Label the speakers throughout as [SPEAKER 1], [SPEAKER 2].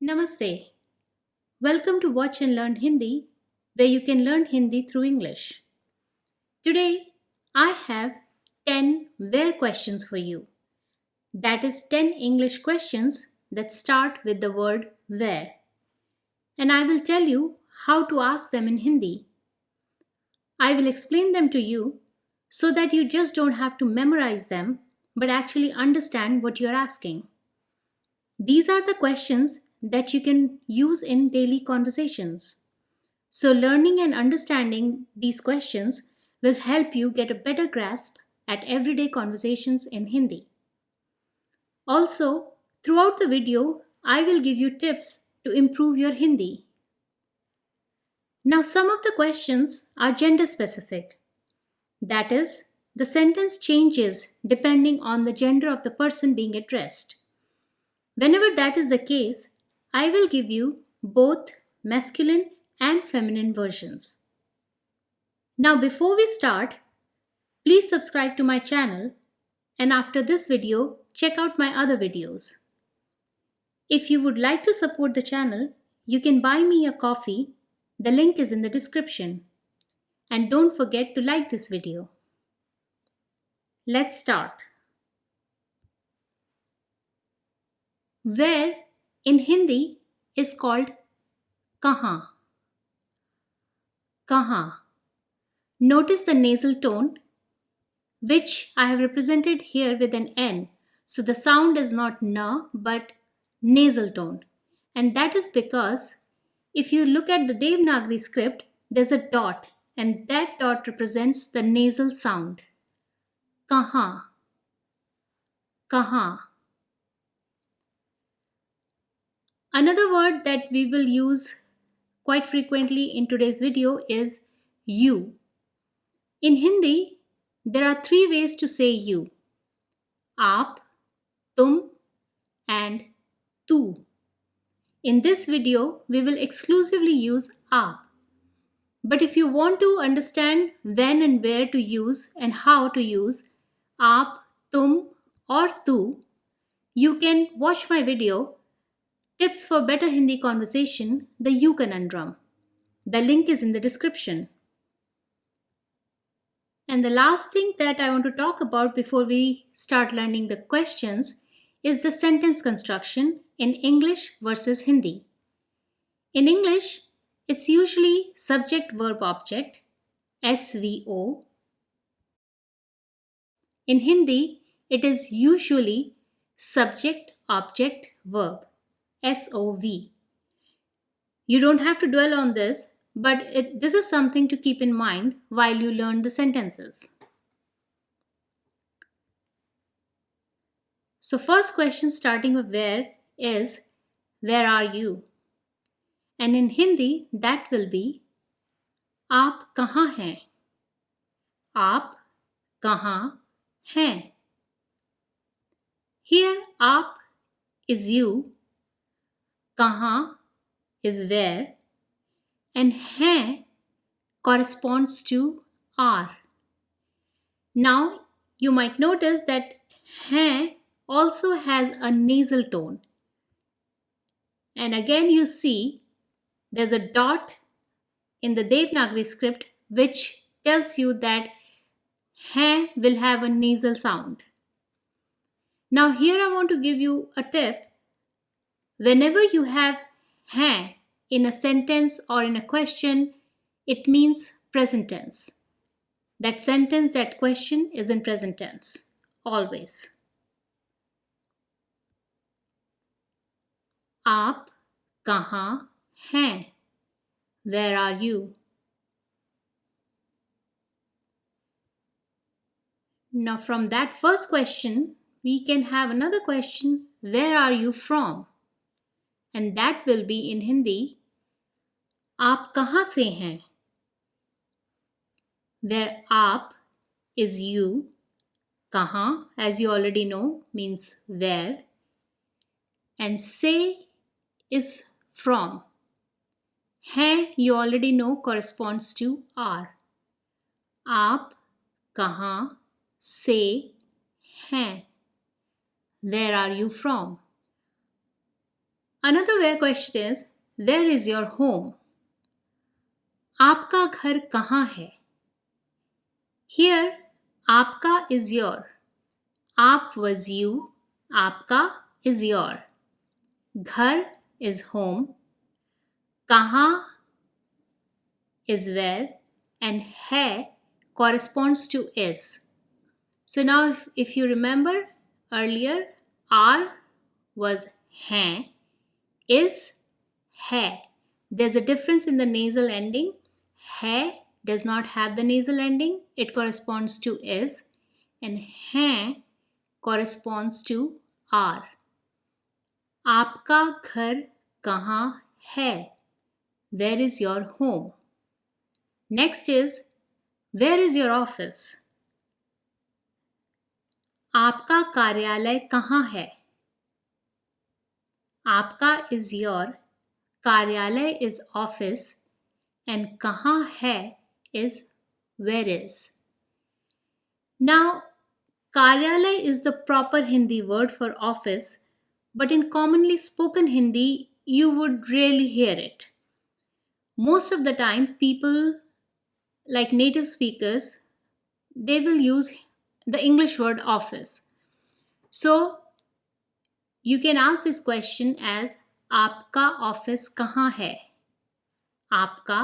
[SPEAKER 1] Namaste. Welcome to Watch and Learn Hindi, where you can learn Hindi through English. Today, I have 10 where questions for you. That is 10 English questions that start with the word where. And I will tell you how to ask them in Hindi. I will explain them to you so that you just don't have to memorize them but actually understand what you're asking. These are the questions that you can use in daily conversations. So, learning and understanding these questions will help you get a better grasp at everyday conversations in Hindi. Also, throughout the video, I will give you tips to improve your Hindi. Now, some of the questions are gender specific. That is, the sentence changes depending on the gender of the person being addressed. Whenever that is the case, I will give you both masculine and feminine versions. Now, before we start, please subscribe to my channel, and after this video, check out my other videos. If you would like to support the channel, you can buy me a coffee. The link is in the description. And don't forget to like this video. Let's start. Where in Hindi is called kahan. Kahan. Notice the nasal tone, which I have represented here with an N. So the sound is not na but nasal tone. And that is because if you look at the Devanagari script, there's a dot, and that dot represents the nasal sound. Kahan. Kahan. Another word that we will use quite frequently in today's video is you. In Hindi, there are three ways to say you: aap, tum, and tu. In this video, we will exclusively use aap. But if you want to understand when and where to use and how to use aap, tum, or tu, you can watch my video, Tips for Better Hindi Conversation, the You Conundrum. The link is in the description. And the last thing that I want to talk about before we start learning the questions is the sentence construction in English versus Hindi. In English, it's usually subject verb object, SVO. In Hindi, it is usually subject object verb, SOV. You don't have to dwell on this, but this is something to keep in mind while you learn the sentences. So first question starting with where is, where are you? And in Hindi that will be आप कहाँ हैं? आप कहाँ हैं? Here आप is you, कहाँ is where, and हैं corresponds to are. Now you might notice that हैं also has a nasal tone. And again you see there's a dot in the Devanagari script which tells you that हैं will have a nasal sound. Now here I want to give you a tip. Whenever you have हैं in a sentence or in a question, it means present tense. That sentence, that question is in present tense, always. आप कहाँ हैं? Where are you? Now from that first question, we can have another question, where are you from? And that will be in Hindi, आप कहाँ से हैं? Where आप is you, कहाँ, as you already know, means where, and से is from. हैं, you already know, corresponds to are. आप कहाँ से हैं? Where are you from? Another where question is, where is your home? आपका घर कहाँ है? Here, आपका is your. आप was you. आपका is your. घर is home. कहाँ is where. And है corresponds to is. So now if you remember earlier, R was हैं, is है. There's a difference in the nasal ending. है does not have the nasal ending. It corresponds to is. And हैं corresponds to R. आपका घर कहाँ है? Where is your home? Next is, where is your office? आपका कार्यालय कहाँ है? आपका is your, कार्यालय is office, and कहाँ है is where is. Now, कार्यालय is the proper Hindi word for office, but in commonly spoken Hindi, you would rarely hear it. Most of the time, people like native speakers, they will use the English word office. So, you can ask this question as आपका office कहाँ है? आपका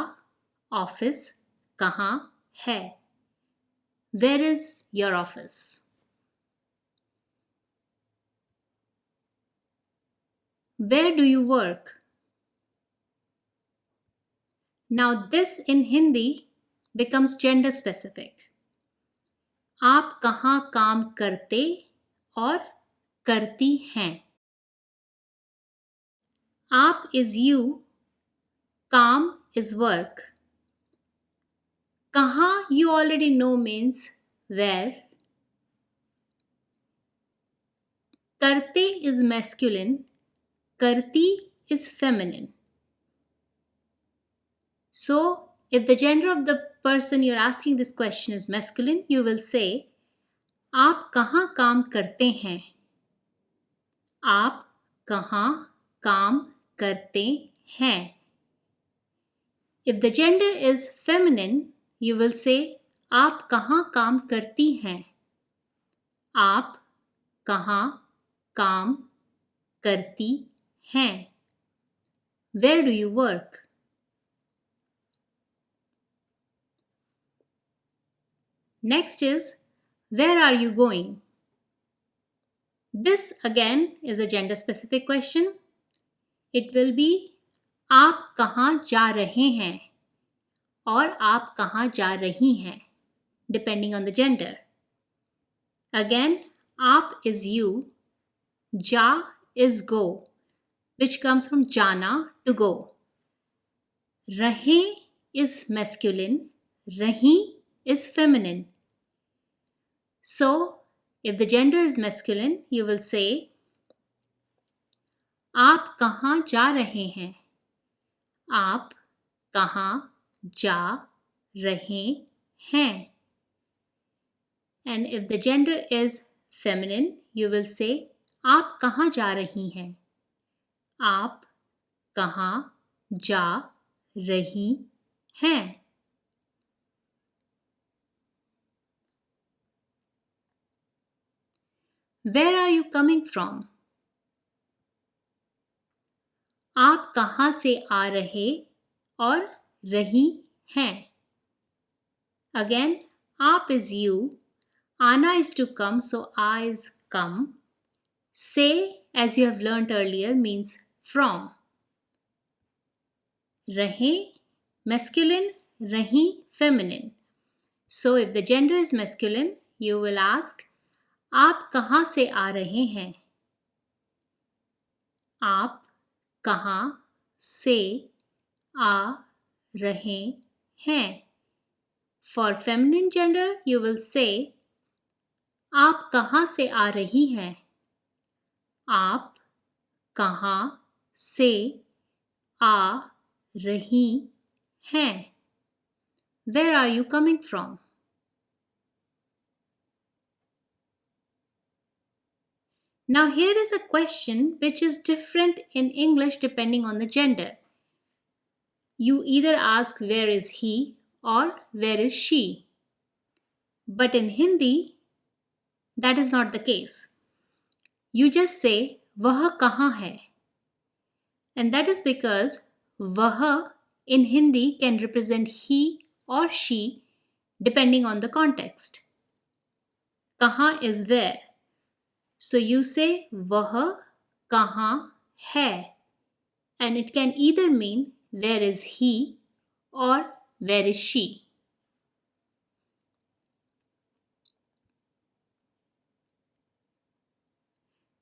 [SPEAKER 1] office कहाँ है? Where is your office? Where do you work? Now this in Hindi becomes gender specific. आप कहाँ काम करते और करती हैं? आप is you, काम is work. कहाँ you already know means where. करते is masculine, करती is feminine. So, if the gender of the person you're asking this question is masculine, you will say, आप कहाँ काम करते हैं? आप कहाँ काम करते हैं? If the gender is feminine, you will say, आप कहाँ काम करती हैं? आप कहाँ काम करती हैं? Where do you work? Next is, where are you going? This again is a gender specific question. It will be, आप कहाँ जा रहे हैं? और आप कहाँ जा रही हैं? Depending on the gender. Again, आप is you, जा is go, which comes from जाना, to go. रहे is masculine, रही is feminine. So, if the gender is masculine, you will say, आप कहाँ जा रहे हैं? आप कहाँ जा रहे हैं? And if the gender is feminine, you will say, आप कहाँ जा रही हैं? आप कहाँ जा रही हैं? Where are you coming from? आप कहाँ से आ रहे और रही हैं? Again, आप is you, आना is to come, so I is come. Say, as you have learnt earlier, means from. रहे masculine, रही feminine. So if the gender is masculine, you will ask, आप कहाँ से आ रहे हैं? आप कहाँ से आ रहे हैं? For feminine gender, you will say, आप कहाँ से आ रही हैं? आप कहाँ से आ रही हैं? Where are you coming from? Now, here is a question which is different in English depending on the gender. You either ask where is he or where is she. But in Hindi, that is not the case. You just say वह कहाँ है. And that is because वह in Hindi can represent he or she depending on the context. कहाँ is where. So you say वह कहाँ है. And it can either mean where is he or where is she.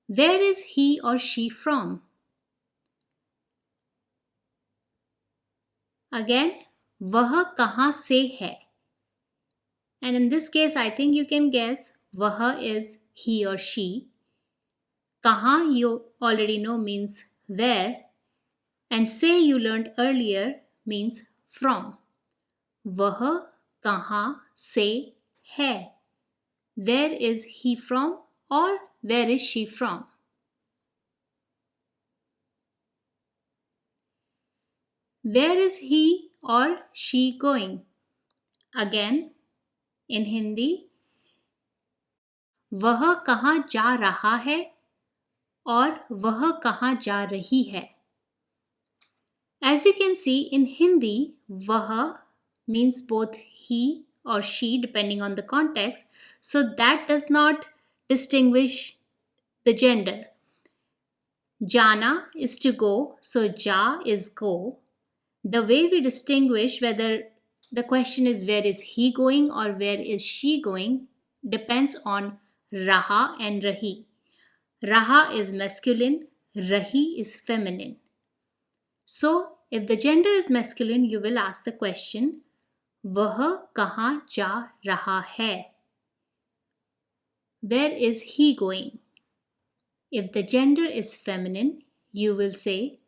[SPEAKER 1] Where is he or she from? Again, वह कहाँ से है. And in this case, I think you can guess वह is he or she. Kahan you already know means where, and se you learned earlier means from. Vah kahan se hai. Where is he from or where is she from? Where is he or she going? Again, in Hindi, वह कहाँ जा रहा है और वह कहाँ जा रही है. As you can see, in Hindi, वह means both he or she depending on the context, so that does not distinguish the gender. Jana is to go, so ja is go. The way we distinguish whether the question is where is he going or where is she going depends on raha and rahi. Raha is masculine, rahi is feminine. So, if the gender is masculine, you will ask the question, वह कहाँ जा रहा है? Where is he going? If the gender is feminine, you will say,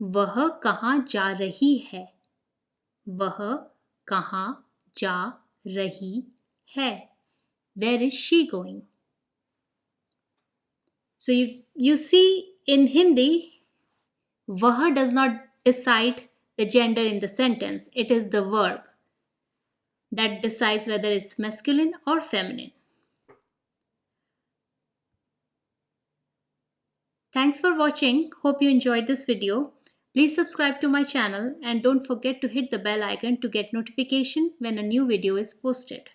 [SPEAKER 1] वह कहाँ जा रही है? वह कहाँ जा रही है? Where is she going? So you see, in Hindi, वह does not decide the gender in the sentence. It is the verb that decides whether it's masculine or feminine. Thanks for watching. Hope you enjoyed this video. Please subscribe to my channel and don't forget to hit the bell icon to get notification when a new video is posted.